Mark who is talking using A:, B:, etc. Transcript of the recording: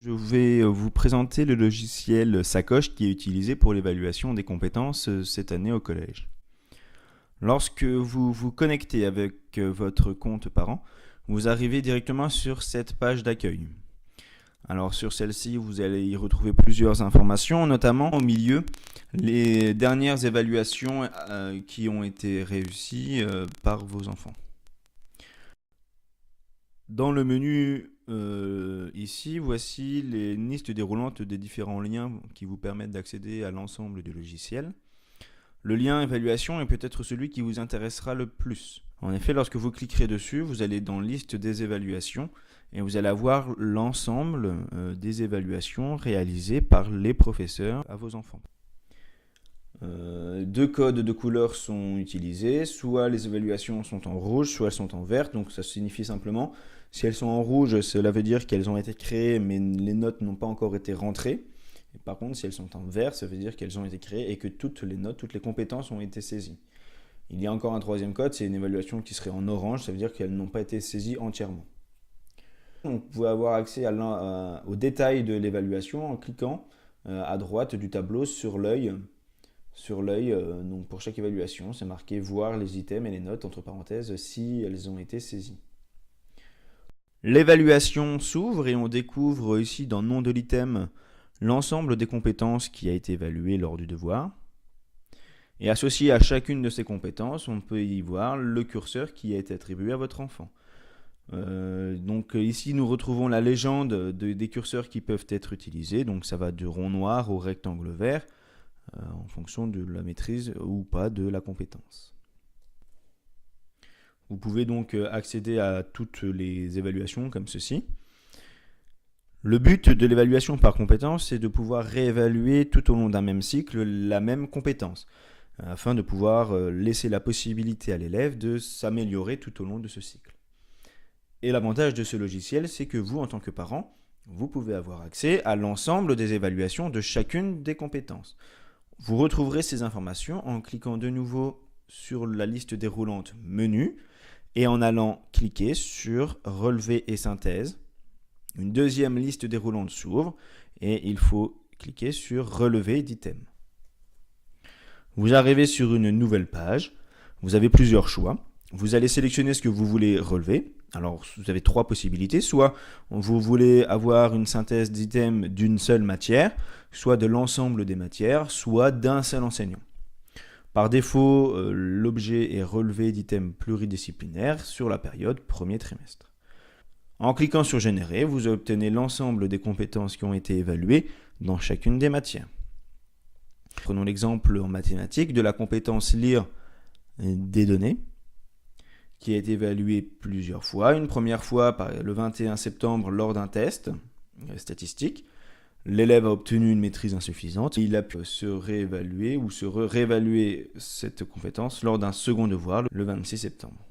A: Je vais vous présenter le logiciel Sacoche qui est utilisé pour l'évaluation des compétences cette année au collège. Lorsque vous vous connectez avec votre compte parent, vous arrivez directement sur cette page d'accueil. Alors sur celle-ci, vous allez y retrouver plusieurs informations, notamment au milieu, les dernières évaluations qui ont été réussies par vos enfants. Dans le menu ici, voici les listes déroulantes des différents liens qui vous permettent d'accéder à l'ensemble du logiciel. Le lien évaluation est peut-être celui qui vous intéressera le plus. En effet, lorsque vous cliquerez dessus, vous allez dans liste des évaluations et vous allez avoir l'ensemble des évaluations réalisées par les professeurs à vos enfants. Deux codes de couleurs sont utilisés, soit les évaluations sont en rouge, soit elles sont en vert, donc ça signifie simplement, si elles sont en rouge, cela veut dire qu'elles ont été créées mais les notes n'ont pas encore été rentrées. Et par contre, si elles sont en vert, ça veut dire qu'elles ont été créées et que toutes les notes, toutes les compétences ont été saisies. Il y a encore un troisième code, c'est une évaluation qui serait en orange, ça veut dire qu'elles n'ont pas été saisies entièrement. Donc, vous pouvez avoir accès aux détails de l'évaluation en cliquant à droite du tableau sur l'œil. Donc pour chaque évaluation, c'est marqué voir les items et les notes entre parenthèses si elles ont été saisies. L'évaluation s'ouvre et on découvre ici dans nom de l'item l'ensemble des compétences qui a été évalué lors du devoir. Et associé à chacune de ces compétences, on peut y voir le curseur qui a été attribué à votre enfant. Donc ici nous retrouvons la légende des curseurs qui peuvent être utilisés, donc ça va du rond noir au rectangle vert, en fonction de la maîtrise ou pas de la compétence. Vous pouvez donc accéder à toutes les évaluations comme ceci. Le but de l'évaluation par compétence, c'est de pouvoir réévaluer tout au long d'un même cycle la même compétence, afin de pouvoir laisser la possibilité à l'élève de s'améliorer tout au long de ce cycle. Et l'avantage de ce logiciel, c'est que vous, en tant que parent, vous pouvez avoir accès à l'ensemble des évaluations de chacune des compétences. Vous retrouverez ces informations en cliquant de nouveau sur la liste déroulante menu et en allant cliquer sur relevé et synthèse. Une deuxième liste déroulante s'ouvre et il faut cliquer sur relevé d'items. Vous arrivez sur une nouvelle page, vous avez plusieurs choix. Vous allez sélectionner ce que vous voulez relever. Alors, vous avez trois possibilités. Soit vous voulez avoir une synthèse d'items d'une seule matière, soit de l'ensemble des matières, soit d'un seul enseignant. Par défaut, l'objet est relevé d'items pluridisciplinaires sur la période premier trimestre. En cliquant sur Générer, vous obtenez l'ensemble des compétences qui ont été évaluées dans chacune des matières. Prenons l'exemple en mathématiques de la compétence lire des données, qui a été évalué plusieurs fois. Une première fois le 21 septembre lors d'un test statistique. L'élève a obtenu une maîtrise insuffisante. Il a pu se réévaluer ou se réévaluer cette compétence lors d'un second devoir le 26 septembre.